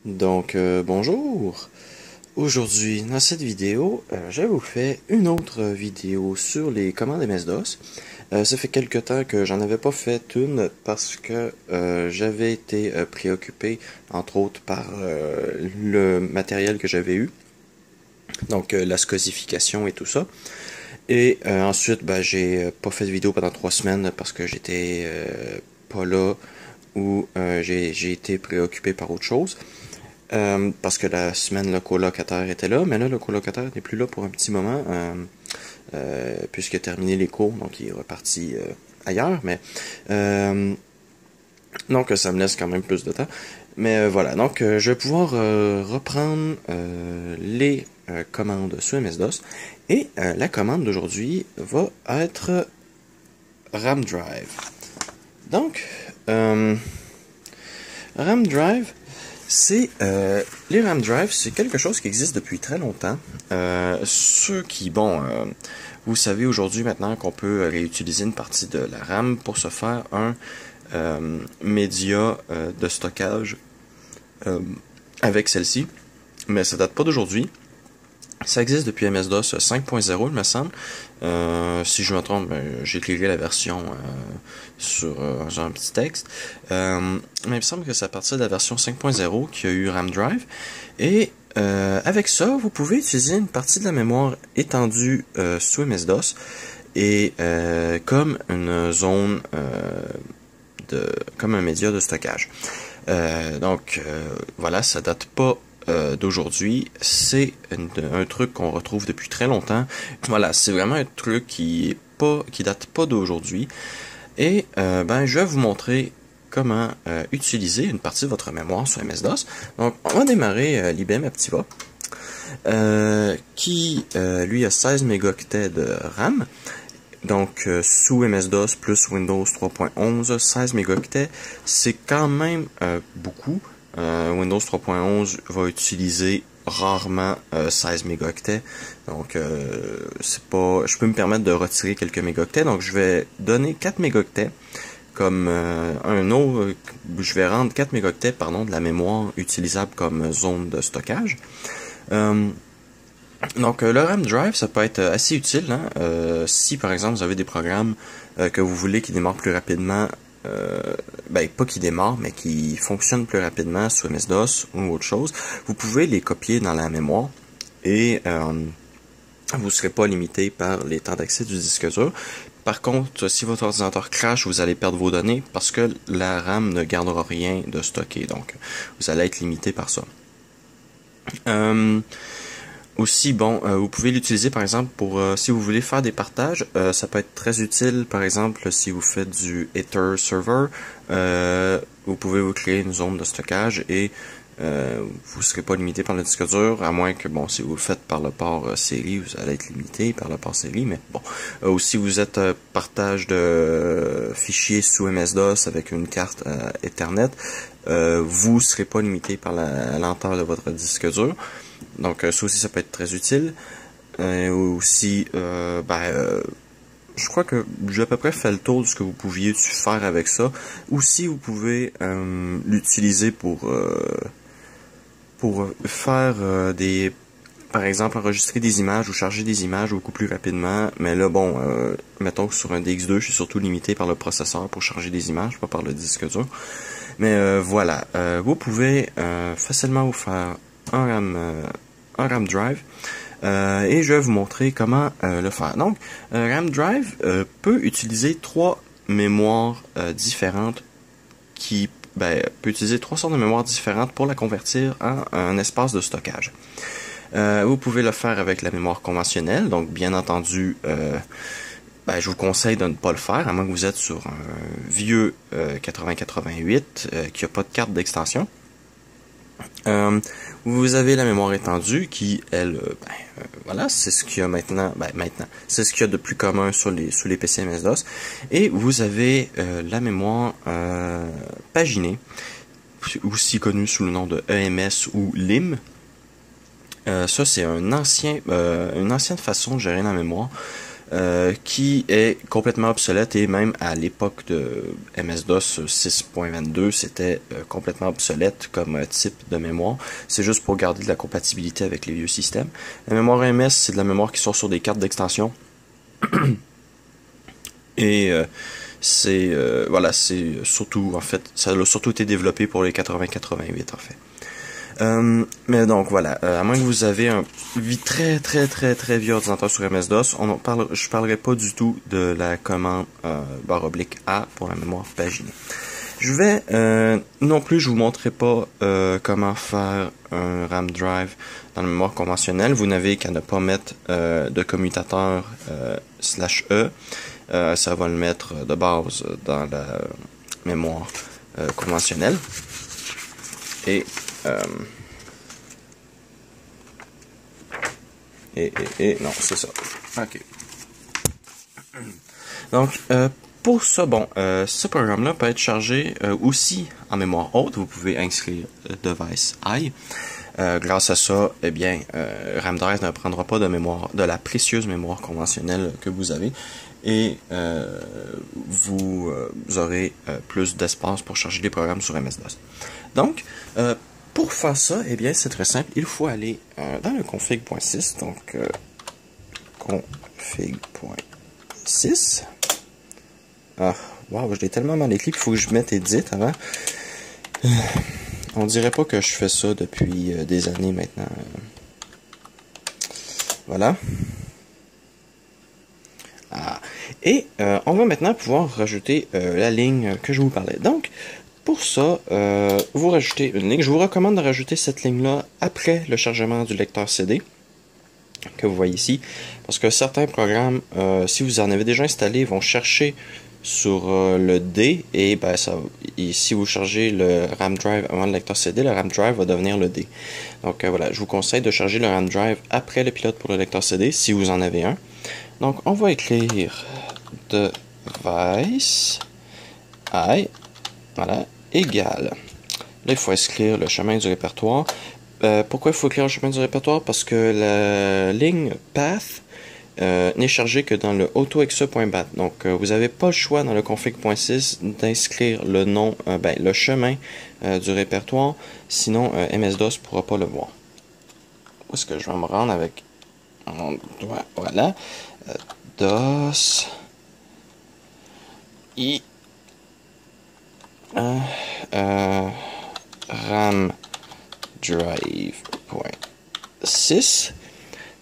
Bonjour! Aujourd'hui, dans cette vidéo, je vous fais une autre vidéo sur les commandes MS-DOS. Ça fait quelque temps que j'en avais pas fait une parce que j'avais été préoccupé, entre autres, par le matériel que j'avais eu, donc la scosification et tout ça. Et ensuite, j'ai pas fait de vidéo pendant 3 semaines parce que j'étais pas là ou j'ai été préoccupé par autre chose. Parce que la semaine, le colocataire était là, mais là, le colocataire n'est plus là pour un petit moment, puisqu'il a terminé les cours, donc il est reparti ailleurs, mais donc ça me laisse quand même plus de temps. Mais voilà, donc je vais pouvoir reprendre les commandes sous MS-DOS, et la commande d'aujourd'hui va être RAM Drive. Donc, RAM Drive, les RAM drive, c'est quelque chose qui existe depuis très longtemps. Ceux qui, vous savez aujourd'hui maintenant qu'on peut réutiliser une partie de la RAM pour se faire un média de stockage avec celle-ci, mais ça date pas d'aujourd'hui. Ça existe depuis MS-DOS 5.0, il me semble. Si je me trompe, j'écrirai la version sur un petit texte. Mais il me semble que c'est à partir de la version 5.0 qu'il y a eu RAM Drive. Et avec ça, vous pouvez utiliser une partie de la mémoire étendue sous MS-DOS et comme une zone comme un média de stockage. Voilà, ça date pas d'aujourd'hui, c'est un truc qu'on retrouve depuis très longtemps. Voilà, c'est vraiment un truc qui date pas d'aujourd'hui. Et je vais vous montrer comment utiliser une partie de votre mémoire sur MS-DOS. Donc, on va démarrer l'IBM Aptiva, qui lui a 16 mégaoctets de RAM. Donc, sous MS-DOS plus Windows 3.11, 16 mégaoctets, c'est quand même beaucoup. Windows 3.11 va utiliser rarement 16 mégaoctets. Donc, je peux me permettre de retirer quelques mégaoctets. Donc, je vais donner 4 mégaoctets comme je vais rendre 4 mégaoctets, de la mémoire utilisable comme zone de stockage. Donc, le RAM Drive, ça peut être assez utile, si par exemple vous avez des programmes que vous voulez qui démarrent plus rapidement, pas qui démarrent, mais qui fonctionnent plus rapidement sous MS-DOS ou autre chose, vous pouvez les copier dans la mémoire et vous ne serez pas limité par les temps d'accès du disque dur. Par contre, si votre ordinateur crash, vous allez perdre vos données parce que la RAM ne gardera rien de stocké, donc vous allez être limité par ça. Aussi, vous pouvez l'utiliser par exemple pour si vous voulez faire des partages, ça peut être très utile par exemple si vous faites du Ether server, vous pouvez vous créer une zone de stockage et vous ne serez pas limité par le disque dur, à moins que si vous le faites par le port série, vous allez être limité par le port série, mais bon. Aussi vous êtes partage de fichiers sous MS-DOS avec une carte Ethernet, vous ne serez pas limité par la lenteur de votre disque dur. Donc ça aussi, ça peut être très utile. Aussi, je crois que j'ai à peu près fait le tour de ce que vous pouviez faire avec ça. Aussi, vous pouvez l'utiliser pour faire par exemple, enregistrer des images ou charger des images beaucoup plus rapidement. Mais là, mettons que sur un DX2, je suis surtout limité par le processeur pour charger des images, pas par le disque dur. Mais voilà, vous pouvez facilement vous faire un RAM Drive et je vais vous montrer comment le faire. Donc, RAM Drive peut utiliser 3 mémoires différentes peut utiliser 3 sortes de mémoires différentes pour la convertir en un espace de stockage. Vous pouvez le faire avec la mémoire conventionnelle, donc bien entendu, je vous conseille de ne pas le faire, à moins que vous êtes sur un vieux 8088 qui n'a pas de carte d'extension. Vous avez la mémoire étendue qui, elle, c'est ce qu'il y a maintenant, c'est ce qu'il y a de plus commun sous les PC MS-DOS. Et vous avez la mémoire paginée, aussi connue sous le nom de EMS ou LIM. Ça, c'est une ancienne façon de gérer la mémoire. qui est complètement obsolète et même à l'époque de MS-DOS 6.22, c'était complètement obsolète comme type de mémoire. C'est juste pour garder de la compatibilité avec les vieux systèmes. La mémoire MS, c'est de la mémoire qui sort sur des cartes d'extension. Et voilà, c'est surtout, en fait, ça a surtout été développé pour les 8088 en fait. Mais donc voilà, à moins que vous avez un très vieux ordinateur sur MS-DOS, je parlerai pas du tout de la commande /A pour la mémoire paginée. Je vais non plus, je vous montrerai pas comment faire un RAM drive dans la mémoire conventionnelle. Vous n'avez qu'à ne pas mettre de commutateur /E. Ça va le mettre de base dans la mémoire conventionnelle. Et non, c'est ça. Ok. Donc, pour ça, bon, ce programme-là peut être chargé aussi en mémoire haute. Vous pouvez inscrire device I. Grâce à ça, eh bien, RAM drive ne prendra pas de mémoire, de la précieuse mémoire conventionnelle que vous avez, et vous aurez plus d'espace pour charger des programmes sur MS-DOS. Donc, pour faire ça, eh bien, c'est très simple. Il faut aller dans le config.sys, donc config.sys. Ah, wow, je l'ai tellement mal écrit qu'il faut que je mette edit avant. On dirait pas que je fais ça depuis des années maintenant. Voilà. Ah. Et on va maintenant pouvoir rajouter la ligne que je vous parlais. Donc, pour ça, vous rajoutez une ligne. Je vous recommande de rajouter cette ligne-là après le chargement du lecteur CD, que vous voyez ici. Parce que certains programmes, si vous en avez déjà installé, vont chercher sur le D, et ben si vous chargez le RAM drive avant le lecteur CD, le RAM drive va devenir le D. Donc voilà, je vous conseille de charger le RAM drive après le pilote pour le lecteur CD, si vous en avez un. Donc on va écrire device I, voilà, égal. Là il faut inscrire le chemin du répertoire. Pourquoi il faut écrire le chemin du répertoire? Parce que la ligne path n'est chargé que dans le autoexe.bat. Donc, vous n'avez pas le choix dans le config.sys d'inscrire le nom, le chemin du répertoire. Sinon, MS-DOS ne pourra pas le voir. Où est-ce que je vais me rendre avec mon doigt? Voilà. DOS I RAM drive.sys.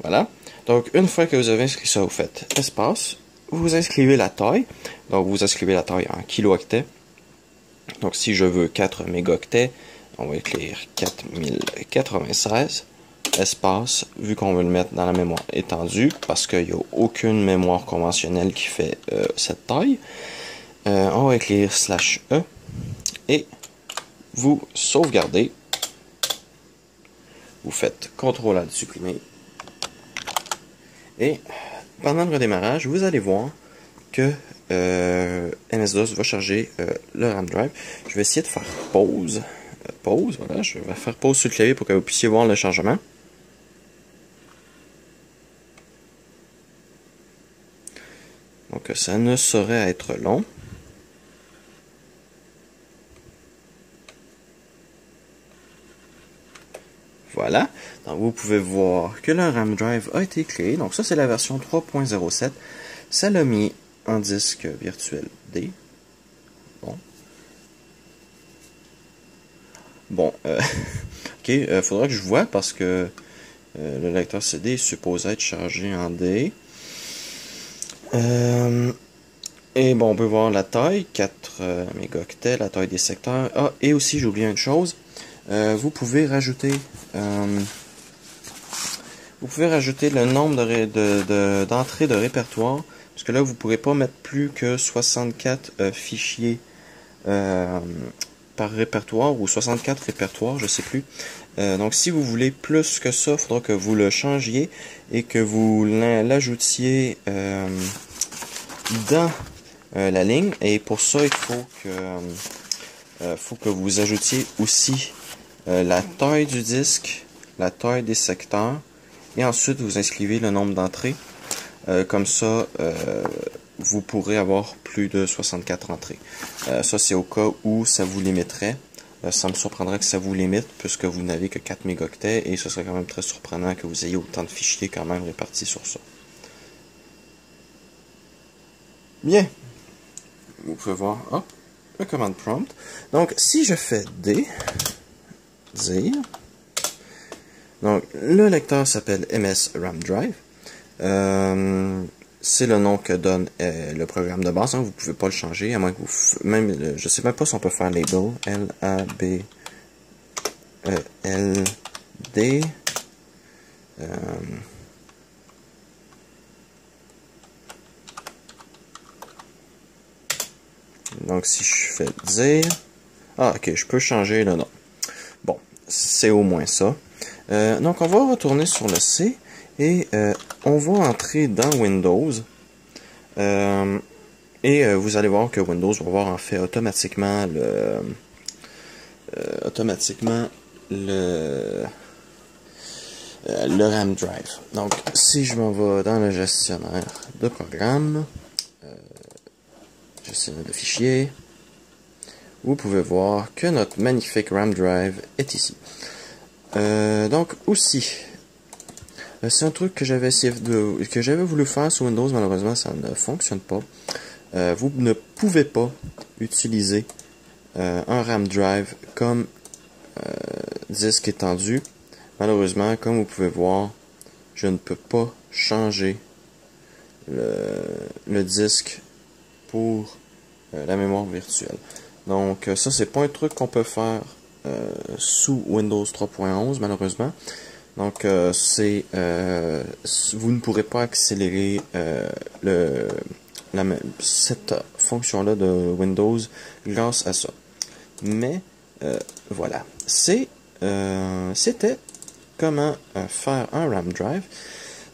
Voilà. Donc, une fois que vous avez inscrit ça, vous faites espace, vous inscrivez la taille. Donc, vous inscrivez la taille en kilooctets. Donc, si je veux 4 mégaoctets, on va écrire 4096, espace, vu qu'on veut le mettre dans la mémoire étendue, parce qu'il n'y a aucune mémoire conventionnelle qui fait cette taille. On va écrire /E, et vous sauvegardez. Vous faites CTRL A de supprimer. Et pendant le redémarrage, vous allez voir que MS-DOS va charger le RAM drive. Je vais essayer de faire pause. Voilà, je vais faire pause sur le clavier pour que vous puissiez voir le chargement. Donc ça ne saurait être long. Voilà, donc vous pouvez voir que le RAM drive a été créé. Donc ça c'est la version 3.07. Ça l'a mis en disque virtuel D. Bon, ok, faudra que je vois parce que le lecteur CD est supposé être chargé en D. Et bon, on peut voir la taille, 4 mégaoctets, la taille des secteurs. Ah, et aussi j'ai oublié une chose. Vous pouvez rajouter le nombre d'entrées de répertoire, parce que là vous ne pourrez pas mettre plus que 64 fichiers par répertoire, ou 64 répertoires, je sais plus. Donc si vous voulez plus que ça, il faudra que vous le changiez et que vous l'ajoutiez dans la ligne, et pour ça il faut que vous ajoutiez aussi la taille du disque, la taille des secteurs, et ensuite vous inscrivez le nombre d'entrées. Comme ça, vous pourrez avoir plus de 64 entrées. Ça, c'est au cas où ça vous limiterait. Ça me surprendrait que ça vous limite, puisque vous n'avez que 4 mégaoctets, et ce serait quand même très surprenant que vous ayez autant de fichiers quand même répartis sur ça. Bien. Vous pouvez voir, hop, le command prompt. Donc, si je fais D, dire, donc, le lecteur s'appelle MS RAM Drive. C'est le nom que donne le programme de base. Hein, vous pouvez pas le changer, à moins que vous... Même, je sais même pas si on peut faire label. L-A-B-E-L-D. Donc, si je fais dire... Ah, ok, je peux changer le nom. Bon, c'est au moins ça. Donc, on va retourner sur le C. Et on va entrer dans Windows. Et vous allez voir que Windows va voir en fait automatiquement le RAM drive. Donc, si je m'en vais dans le gestionnaire de programme, gestionnaire de fichiers, vous pouvez voir que notre magnifique RAM drive est ici. Donc, aussi, c'est un truc que j'avais voulu faire sur Windows, malheureusement ça ne fonctionne pas. Vous ne pouvez pas utiliser un RAM drive comme disque étendu. Malheureusement, comme vous pouvez voir, je ne peux pas changer le disque pour la mémoire virtuelle. Donc ça, c'est pas un truc qu'on peut faire sous Windows 3.11 malheureusement. Donc vous ne pourrez pas accélérer cette fonction-là de Windows grâce à ça. Mais voilà, c'était comment faire un RAM drive.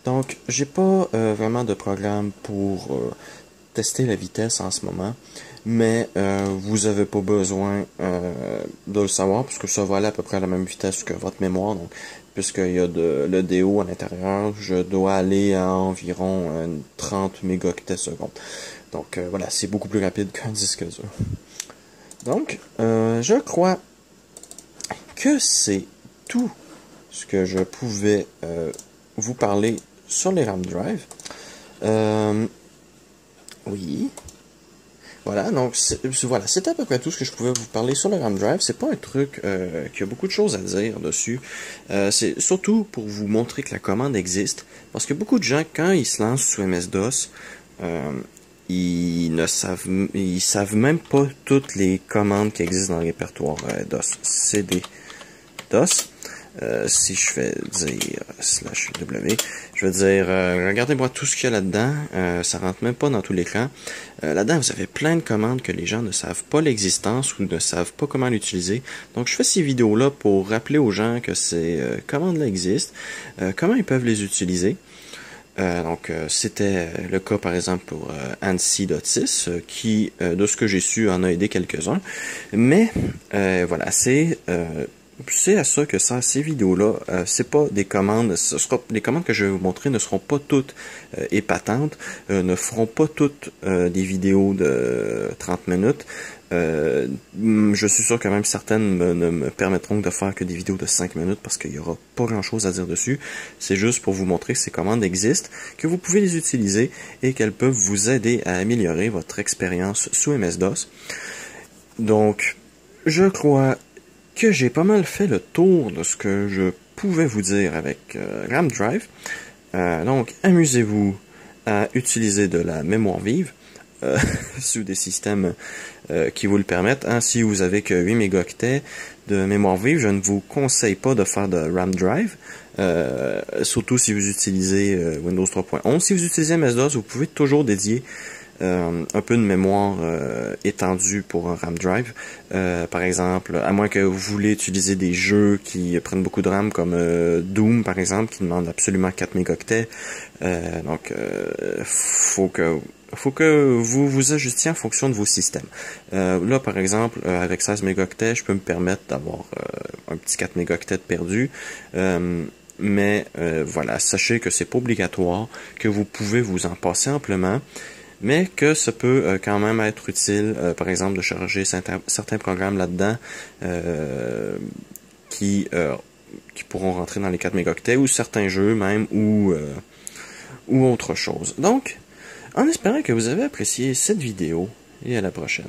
Donc j'ai pas vraiment de programme pour tester la vitesse en ce moment, mais vous avez pas besoin de le savoir puisque ça va aller à peu près à la même vitesse que votre mémoire. Donc puisqu'il y a de l'EDO à l'intérieur, je dois aller à environ 30 mégaoctets secondes. Donc voilà, c'est beaucoup plus rapide qu'un disque dur. Donc, je crois que c'est tout ce que je pouvais vous parler sur les RAM drive. Oui. Voilà, donc voilà, c'est à peu près tout ce que je pouvais vous parler sur le RAM drive. C'est pas un truc qui a beaucoup de choses à dire dessus. C'est surtout pour vous montrer que la commande existe. Parce que beaucoup de gens, quand ils se lancent sous MS-DOS, ils savent même pas toutes les commandes qui existent dans le répertoire DOS. CD DOS. Si je fais dire /w, je vais dire regardez-moi tout ce qu'il y a là-dedans, ça rentre même pas dans tout l'écran. Là-dedans, vous avez plein de commandes que les gens ne savent pas l'existence ou ne savent pas comment l'utiliser. Donc, je fais ces vidéos-là pour rappeler aux gens que ces commandes-là existent, comment ils peuvent les utiliser. Donc, c'était le cas, par exemple, pour ANSI.6, qui, de ce que j'ai su, en a aidé quelques-uns. Mais, voilà, c'est à ça que ça, ces vidéos-là, c'est pas des commandes, les commandes que je vais vous montrer ne seront pas toutes épatantes, ne feront pas toutes des vidéos de 30 minutes. Je suis sûr que même certaines ne me permettront de faire que des vidéos de 5 minutes parce qu'il n'y aura pas grand chose à dire dessus. C'est juste pour vous montrer que ces commandes existent, que vous pouvez les utiliser et qu'elles peuvent vous aider à améliorer votre expérience sous MS-DOS. Donc, je crois que j'ai pas mal fait le tour de ce que je pouvais vous dire avec RAM Drive. Donc, amusez-vous à utiliser de la mémoire vive sous des systèmes qui vous le permettent. Hein. Si vous avez que 8 mégaoctets de mémoire vive, je ne vous conseille pas de faire de RAM Drive, surtout si vous utilisez Windows 3.11. Si vous utilisez MS-DOS, vous pouvez toujours dédier un peu de mémoire étendue pour un RAM drive. Par exemple, à moins que vous voulez utiliser des jeux qui prennent beaucoup de RAM, comme Doom par exemple, qui demande absolument 4 mégaoctets. Donc, faut que vous vous ajustiez en fonction de vos systèmes. Là, par exemple, avec 16 mégaoctets, je peux me permettre d'avoir un petit 4 mégaoctets de perdu. mais voilà, sachez que c'est pas obligatoire, que vous pouvez vous en passer amplement, mais que ça peut quand même être utile, par exemple, de charger certains programmes là-dedans qui pourront rentrer dans les 4 mégaoctets, ou certains jeux même, ou autre chose. Donc, en espérant que vous avez apprécié cette vidéo, et à la prochaine.